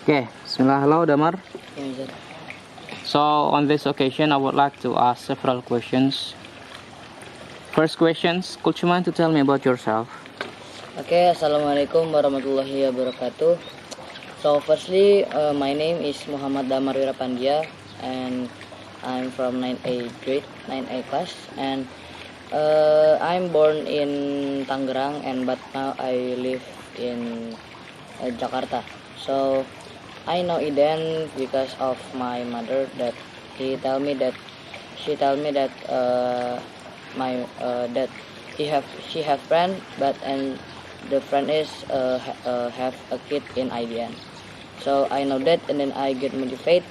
Okay, Bismillah. Hello, Damar. Yes, sir. So, on this occasion, I would like to ask several questions. First questions, could you mind to tell me about yourself? Okay, Assalamualaikum warahmatullahi wabarakatuh. So, firstly, my name is Muhammad Damar Wirapandia, and I'm from 9A grade, 9A class, and I'm born in Tangerang, but now I live in Jakarta. So, I know Eden because of my mother that she tell me that my that she have friend, but and the friend is have a kid in IDN. So I know that, and then I get motivated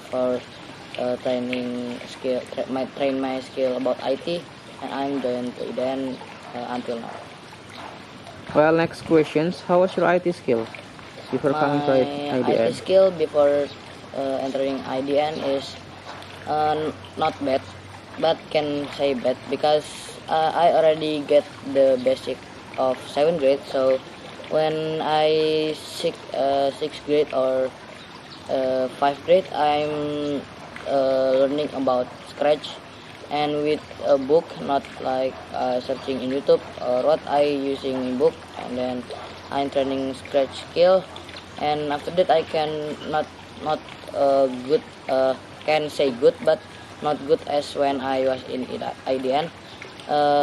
for train my skill about IT, and I'm joined to IDN until now. Well, next questions, how was your IT skill before coming to My IDN? IT skill before entering IDN is not bad, but can say bad because I already get the basic of 7th grade. So when I sixth grade or 5th grade, I'm learning about Scratch, and with a book, not like searching in YouTube or what I using in book, and then I'm training Scratch skill, and after that I can not good can say good, but not good as when I was in IDN,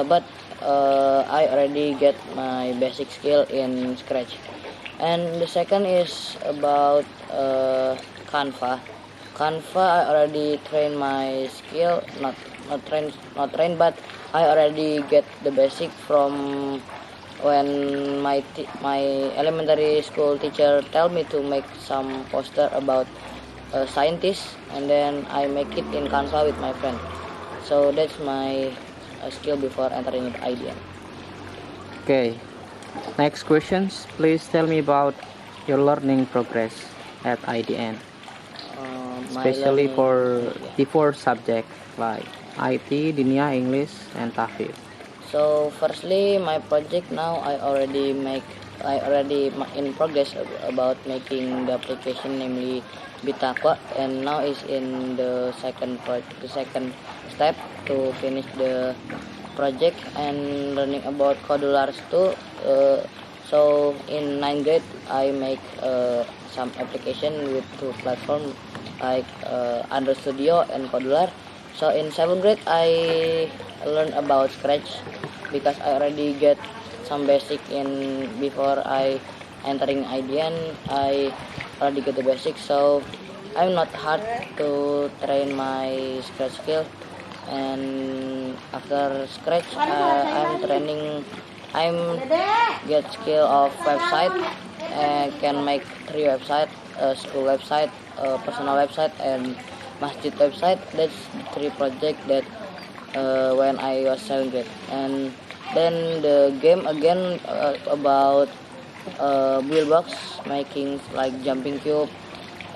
but I already get my basic skill in Scratch. And the second is about Canva. Canva, I already train my skill, not train, but I already get the basic from when my elementary school teacher tell me to make some poster about scientists, and then I make it in Canva with my friend. So that's my skill before entering into IDN. Okay, next questions, please tell me about your learning progress at IDN, especially for the four subjects like IT, Dinia, English, and Tafid. So firstly, my project now I already in progress about making the application, namely Bitaqwa, and now is in the the second step to finish the project and learning about Codulars too. So in 9th grade, I make some application with two platform like Android Studio and Codular. So in 7th grade, I learned about Scratch because I already get some basic in before I entering IDN. I already get the basic, so I'm not hard to train my Scratch skill. And after Scratch, I'm get skill of website and can make 3 website, school website, personal website, and masjid website. That's the 3 project that when I was 7th grade. And then the game again about Buildbox, making like jumping cube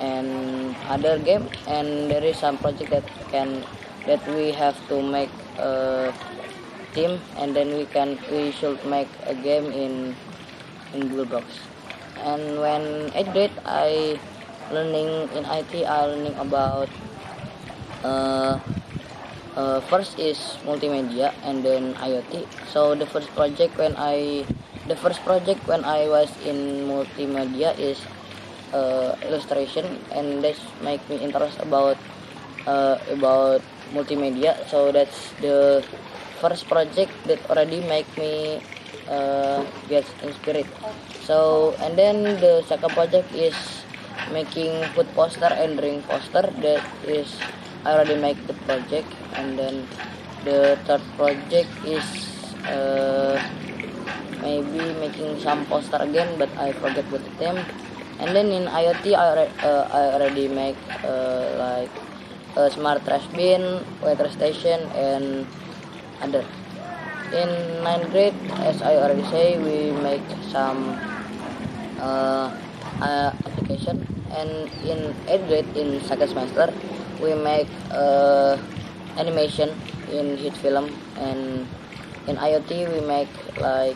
and other game. And there is some project that we have to make a team, and then we should make a game in Buildbox. And when 8th grade, I learning in IT. I learning about first is multimedia and then IoT. So the first project when I was in multimedia is illustration, and that's make me interest about multimedia. So that's the first project that already make me get inspired. So and then the second project is making food poster and drink poster. That is I already make the project. And then the third project is maybe making some poster again, but I forget what the name. And then in IoT, I already make like a smart trash bin, weather station, and other. In 9th grade, as I already say, we make some application, and in 8th grade, in second semester, we make animation in hit film, and in IoT we make like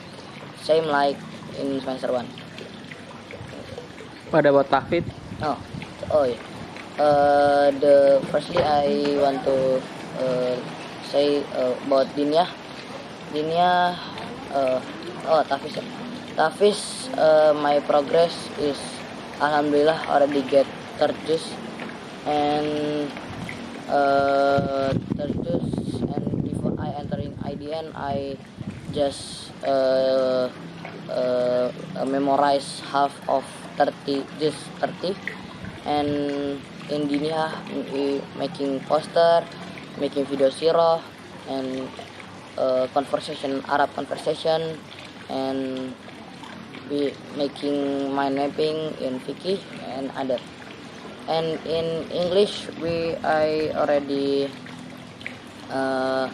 same like in semester 1. What about Tafid? Oh, oh yeah. The firstly I want to say about Dinya. Dinya, Tafis. Tafis, my progress is alhamdulillah already get third juice and third juice, and before I entering IDN I just memorize half of 30 just 30, and in Dinia making poster, making video sirah, and conversation Arab conversation, and we making mind mapping in Fikih and other. And in English I already uh,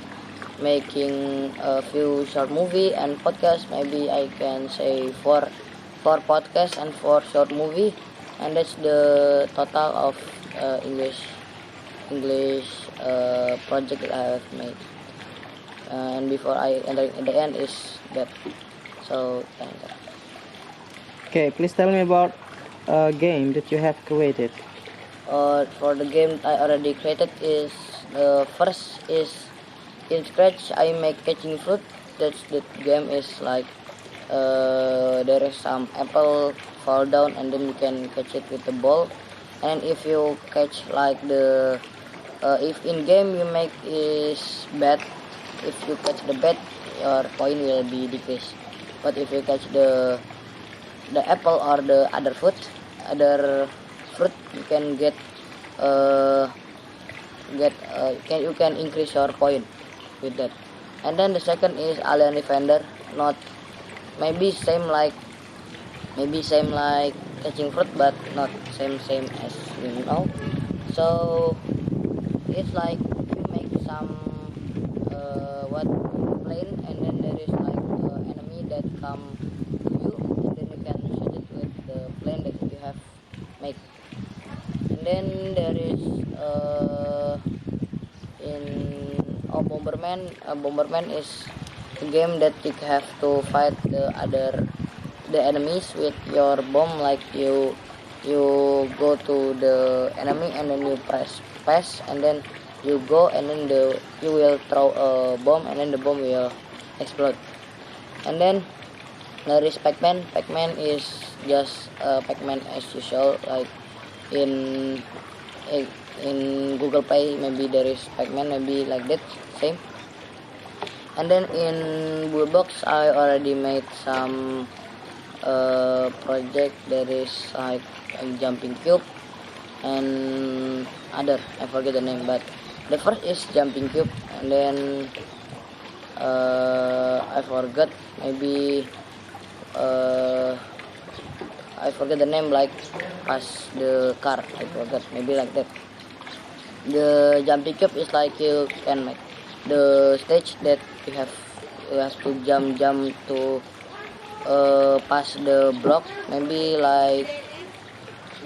making a few short movie and podcast. Maybe I can say four podcast and four short movie, and that's the total of English project that I have made. And before I enter in the end is that. So thank you. Okay, please tell me about a game that you have created. For the game I already created is first is in Scratch I make catching fruit. That's the game is like there is some apple fall down and then you can catch it with the ball, and if you catch like the if in game you make is bad, if you catch the bat your point will be decreased, but if you catch the apple or the other fruit you can uh, you can increase your point with that. And then the second is Alien Defender, not maybe same like catching fruit but not same as you know. So it's like you make some what plane, and then there is like enemy that come to you, and then you can shoot it with the plane that you have made. And then there is in Bomberman is a game that you have to fight the enemies with your bomb, like you go to the enemy and then you press pass, and then you go, and then you will throw a bomb, and then the bomb will explode. And then there is Pac-Man is just Pac-Man as usual, like in in Google Play maybe there is Pac-Man, maybe like that same. And then in Bullbox I already made some project. There is like a jumping cube and other, I forget the name, but the first is jumping cube, and then I forgot, maybe I forget the name, like pass the car, I forgot, maybe like that. The jumping cube is like you can make the stage that you have to jump to pass the block, maybe like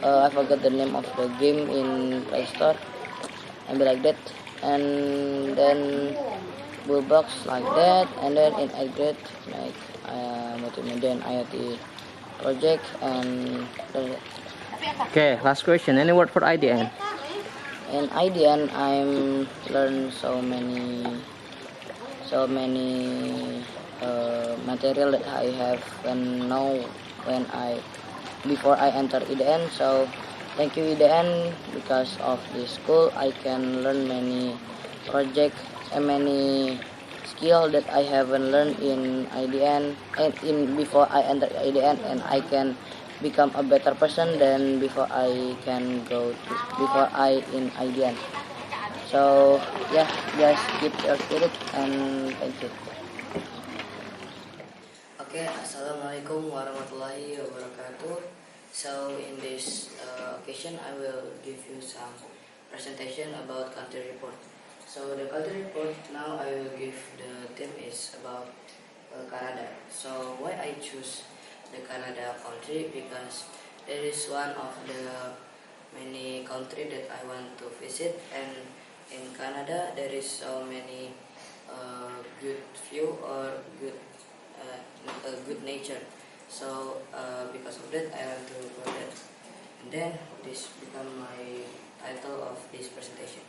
I forgot the name of the game in Play Store, maybe like that. And then Bullbox like that, and then in 8th grade like multimedia and IoT project, and Okay, last question. Any word for IDN? in IDN I'm learn so many material that I have when I before I enter IDN. So thank you IDN, because of this school I can learn many project and many skill that I haven't learned in IDN and in before I enter IDN, and I can become a better person than before I can go to, before I in IDN. So yeah, just keep your spirit, and thank you. Okay, assalamualaikum warahmatullahi wabarakatuh. So in this occasion, I will give you some presentation about country report. So the country report now I will give the theme is about Canada. So why I choose the Canada country, because there is one of the many country that I want to visit, and in Canada there is so many good view or good nature. So because of that I want to go there. And then this become my title of this presentation.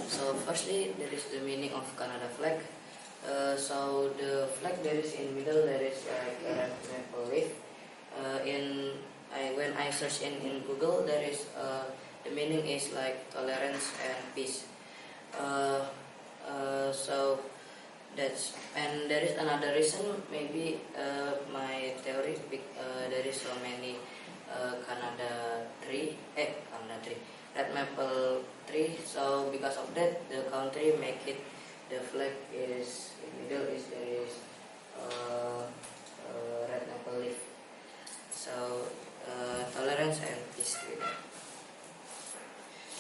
So firstly, there is the meaning of Canada flag. So the flag there is in middle, there is like a red maple leaf. When I search in Google, there is the meaning is like tolerance and peace. So and there is another reason, maybe my theory. There is so many Canada tree, red maple tree. So because of that, the country make it the flag is in middle is there is red maple leaf. So tolerance and peace together.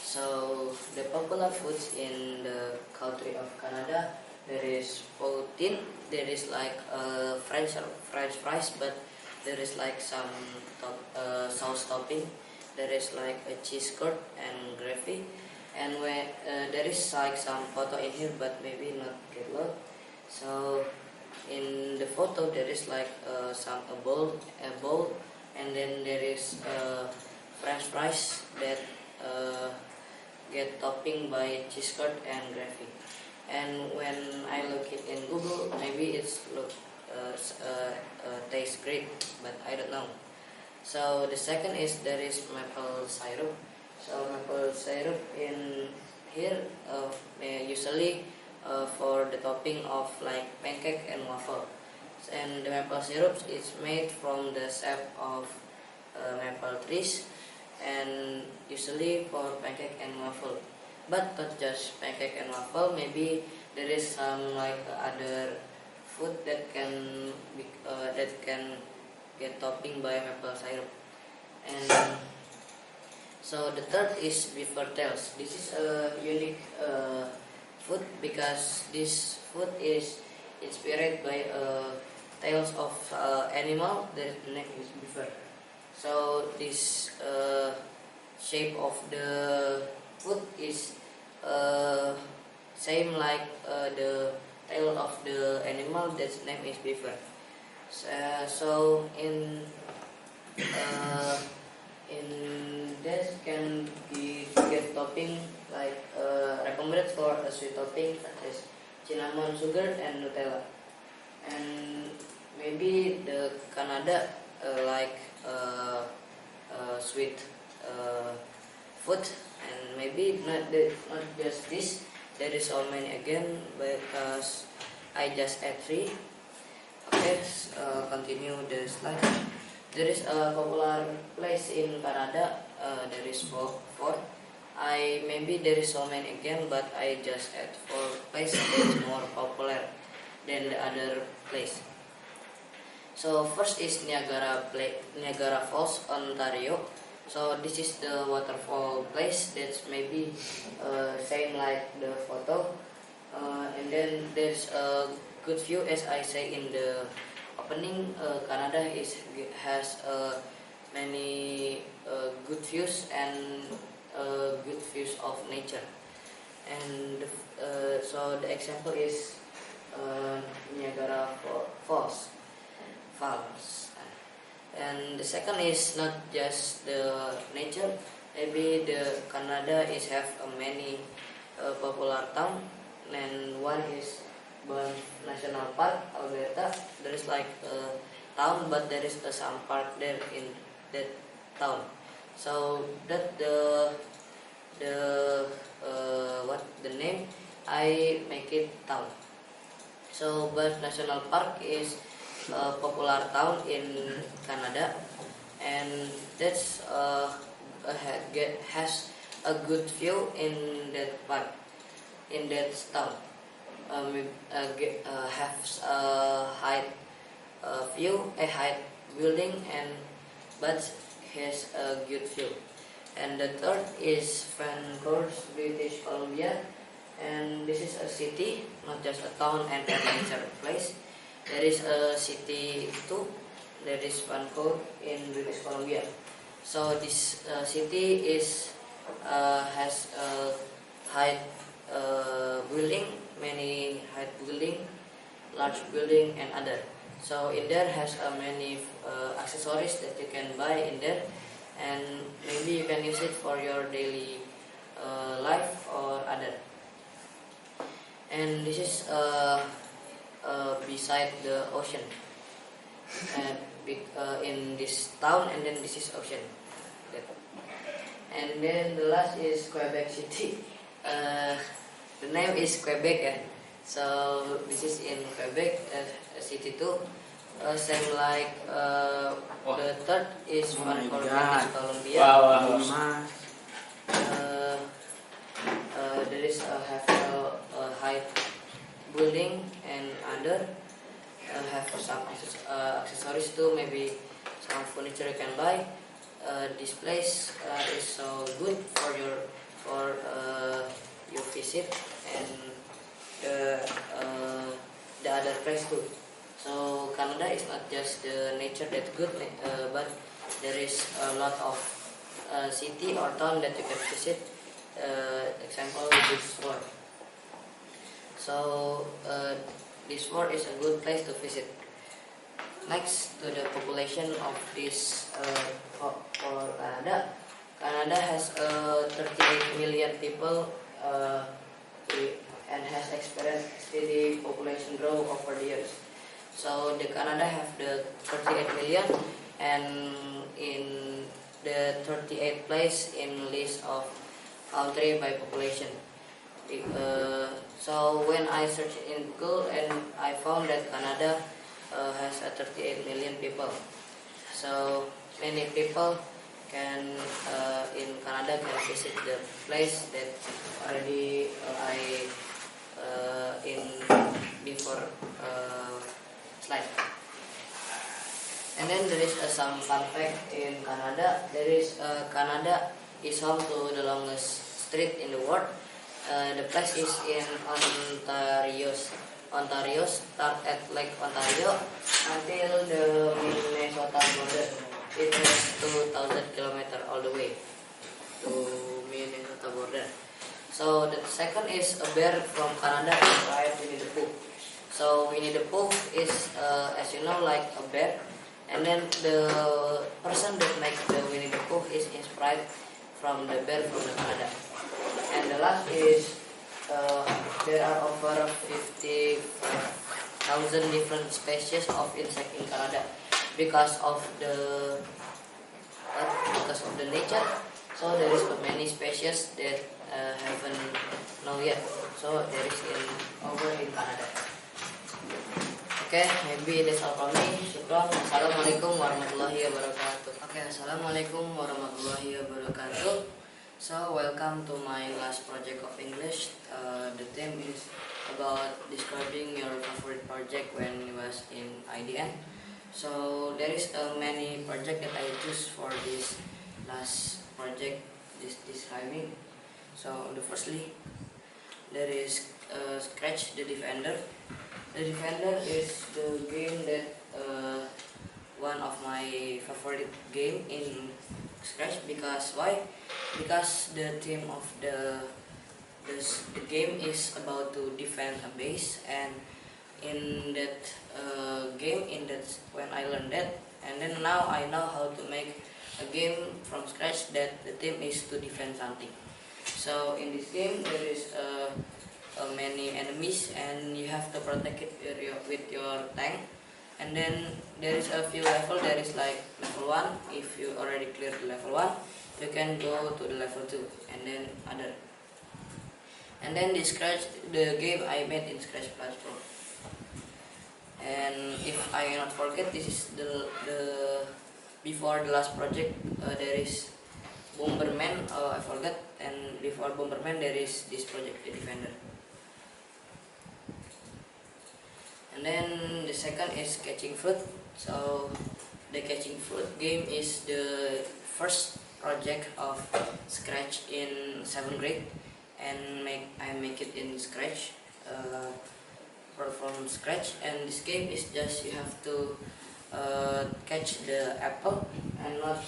So the popular foods in the country of Canada, there is poutine. There is like French fries, but there is like some sauce topping. There is like a cheese curd and gravy. And when there is like some photo in here, but maybe not get lot. So in the photo there is like a bowl, and then there is French fries that get topping by cheese curd and gravy. And when I look it in Google, maybe it's tastes great, but I don't know. So the second is there is maple syrup. So maple syrup in here usually for the topping of like pancake and waffle. And the maple syrup is made from the sap of maple trees, and usually for pancake and waffle. But not just pancake and waffle. Maybe there is some like other food that can get topping by maple syrup. And so the third is beaver tails. This is a unique food because this food is inspired by tails of animal that neck is beaver. So this shape of the food is same like the tail of the animal that's name is beaver. So in this can be get topping like recommended for a sweet topping such as cinnamon sugar and Nutella. And maybe the Canada like sweet food, and maybe not just this. There is so many again because I just add 3. Okay, continue the slide. There is a popular place in Canada. There is 4. Maybe there is so many again, but I just add 4 places that is more popular than the other place. So first is Niagara Falls, Ontario. So this is the waterfall place that's maybe same like the photo. And then there's a good view, as I say in the opening. Canada has many good views and good views of nature. And so the example is Niagara Falls. And the second is not just the nature. Maybe the Canada is have many popular town, and one is Banff National Park, Alberta. There is like a town, but there is some park there in that town. So that the name I make it town. So Banff National Park is a popular town in Canada, and that's has a good view in that park, in that town. Has a height view, a height building, but has a good view. And the third is Vancouver, British Columbia, and this is a city, not just a town and a nature place. There is a city too. There is Vancouver in British Columbia. So this city has a height building, many height building, large building, and other. So in there has many accessories that you can buy in there. and maybe you can use it for your daily life or other. And this is beside the ocean, and in this town, and then this is ocean. And then the last is Quebec City. The name is Quebec, so this is in Quebec City too. Same like the third is Vancouver, British Columbia. There is a high building and other have some accessories too, maybe some furniture you can buy. This place is so good for your visit, and the other place too. So Canada is not just the nature that's good, but there is a lot of city or town that you can visit. Example, this fort. So this fort is a good place to visit. Next to the population of this for Canada. Canada has 38 million people and has experienced steady population growth over the years. So the Canada have the 38 million, and in the 38th place in list of country by population. So when I searched in Google, and I found that Canada has 38 million people. So many people can in Canada can visit the place that already I in before slide. And then there is some fun fact in Canada. There is Canada is home to the longest street in the world. The place is in Ontario, start at Lake Ontario until the Minnesota border. It has 2,000 kilometers all the way to Minnesota border. So the second is a bear from Canada inspired Winnie the Pooh. So Winnie the Pooh is, as you know, like a bear, and then the person that makes the Winnie the Pooh is inspired from the bear from the Canada. And the last is there are over 50,000 different species of insect in Canada because of the nature. So there is many species that haven't known yet. So there is over in Canada. Okay, maybe that's all from me. Syukran. Assalamualaikum warahmatullahi wabarakatuh. Okay, assalamualaikum warahmatullahi wabarakatuh. So welcome to my last project of English. The theme is about describing your favorite project when you was in IDN. So there is many project that I choose for this last project, this describing. So the firstly, there is Scratch the Defender. The Defender is the game that one of my favorite game in Scratch. Because why? Because the theme of the game is about to defend a base, and in that game, when I learned that, and then now I know how to make a game from scratch that the theme is to defend something. So in this game there is many enemies, and you have to protect it with your tank. And then there is a few level. There is like level 1. If you already cleared the level 1, you can go to the level 2, and then other. And then the game I made in Scratch platform. And if I not forget, this is the before the last project. There is Bomberman. I forgot. And before Bomberman, there is this project, the Defender. And then the second is Catching Fruit. So the Catching Fruit game is the first project of Scratch in 7th grade, and I make it in Scratch, from scratch. And this game is just you have to catch the apple and not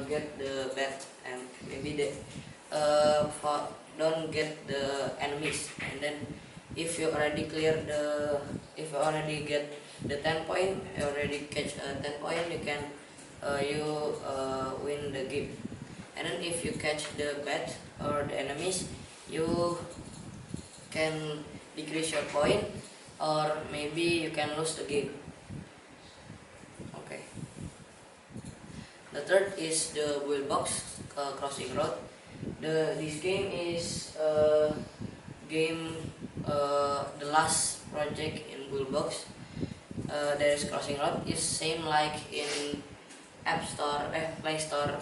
get the bat, and maybe don't get the enemies. And then if you already get the 10 point, you already catch a 10 point, you can you win the game. And then if you catch the bat or the enemies, you can decrease your point, or maybe you can lose the game. Okay. The third is the Build Box Crossing Road. This game is game the last project in Build Box. There is Crossing Road. It's same like in App Store, Play Store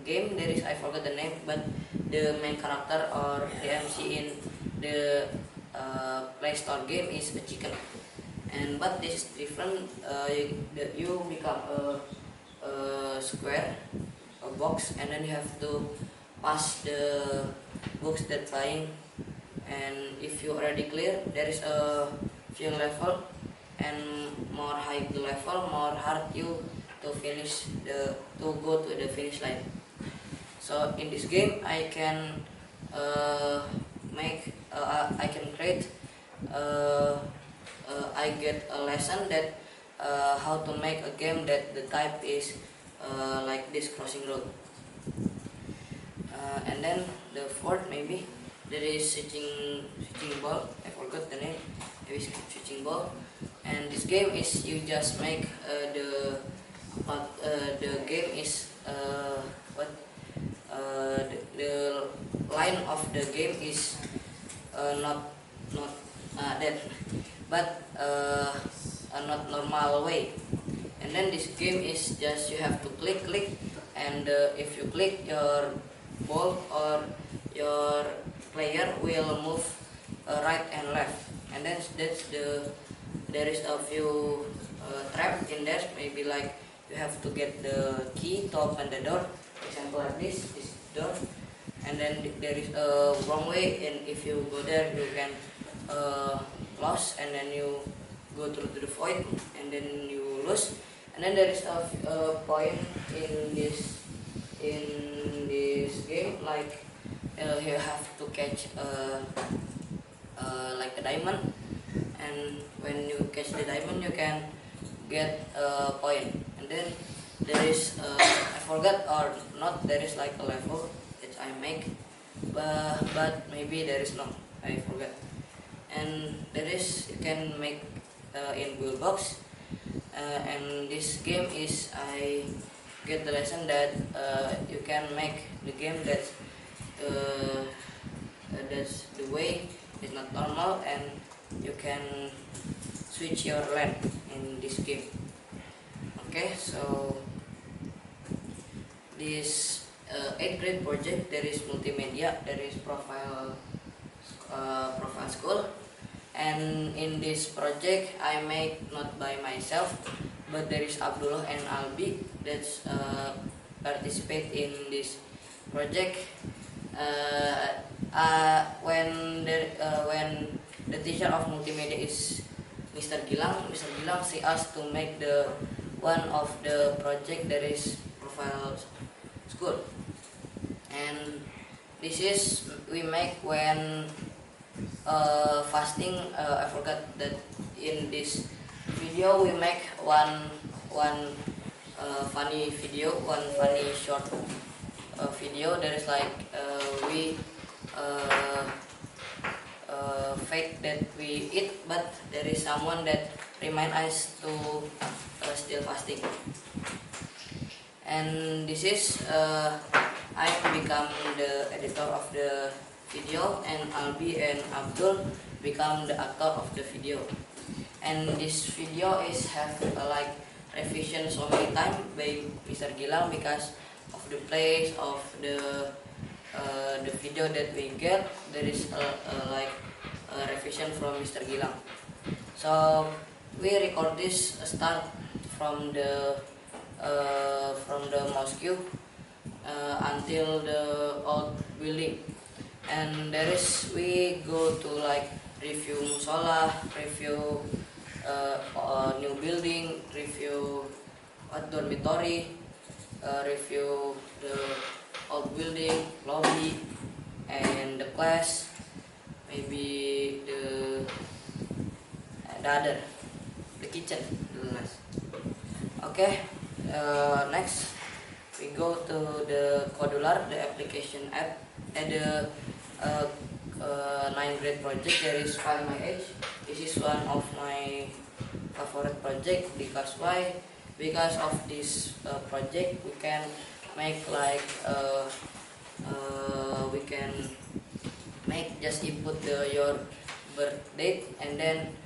game. There is, I forgot the name, but the main character or the MC in the Play Store game is a chicken. And but this is different. You become a square, a box, and then you have to pass the books that flying. And if you already clear, there is a few level, and more high the level, more hard you to finish to go to the finish line. So in this game, I can I can create. I get a lesson that how to make a game that the type is like this Crossing Road. And then the fourth, maybe there is switching ball. I forgot the name. Maybe switching ball. And this game is you just make the game is the line of the game is not that, but not normal way. And then this game is just you have to click, and if you click, your ball or your player will move right and left. And then there is a few trap in there. Maybe like you have to get the key to open the door. For example, like this door. And then there is a wrong way, and if you go there, you can lost, and then you go through to the void, and then you lose. And then there is a point in this game, like you have to catch like a diamond, and when you catch the diamond, you can get a point. And then there is I forgot or not, there is like a level that I make, but maybe there is not, I forgot. And there is, you can make in Build Box, and this game is I get the lesson that you can make the game that that's the way is not normal, and you can switch your lane in this game. Okay, so this 8th grade project, there is multimedia, there is profile school, and in this project I make not by myself, but there is Abdullah and Albi that participate in this project. When the teacher of multimedia is Mr. Gilang see us to make the one of the project that is profile school. And this is we make when fasting. I forgot that in this video we make one funny video, one funny short video. There is like we fake that we eat, but there is someone that remind us to still fasting. And this is I become the editor of the video, and Albi and Abdul become the actor of the video. And this video is have like revision so many times by Mr. Gilang because of the place of the video that we get. There is like a revision from Mr. Gilang. So we record this start from the mosque until the old building, and there is we go to like review musola, review new building, review dormitory, review the old building, lobby, and the class, maybe the other, the kitchen, the last. Okay, next we go to the Codular, the application app, and the 9th grade project. There is Find My Age. This is one of my favorite project because why? Because of this project we can make like we can make just input your birth date, and then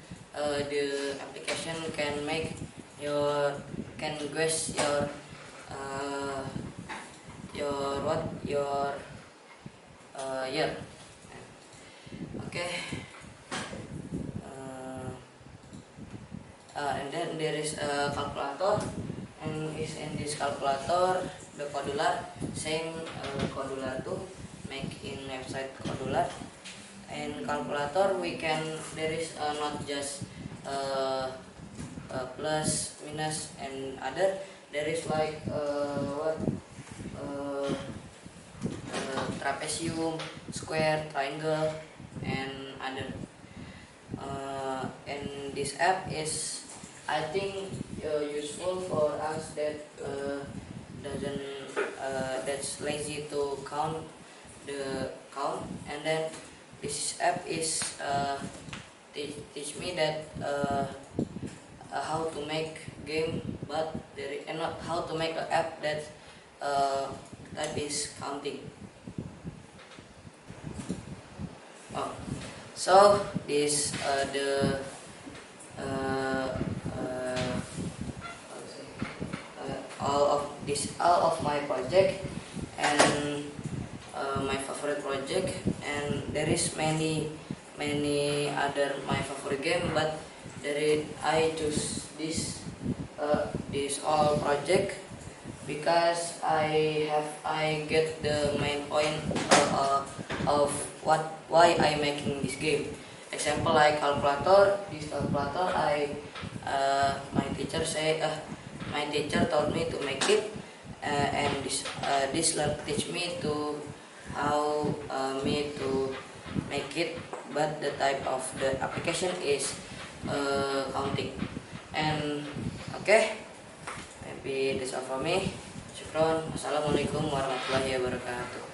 the application can make can guess your what your year. Okay. And then there is a calculator, and is in this calculator the Codular, same Codular too, make in website Codular. And calculator we can, there is not just plus, minus, and other. There is like trapezium, square, triangle, and other. And this app is, I think, useful for us that doesn't that's lazy to count the count. And then this app is teach me that how to make game, but there is not how to make an app that that is counting. Oh, so this the how to say, all of my project, and my favorite project, and there is many other my favorite game, but I choose this all project because I get the main point of why I making this game. Example like calculator. This calculator my teacher told me to make it, and this teach me to how me to make it, but the type of the application is counting. And okay, maybe that's all for me. Syukron. Assalamualaikum warahmatullahi wabarakatuh.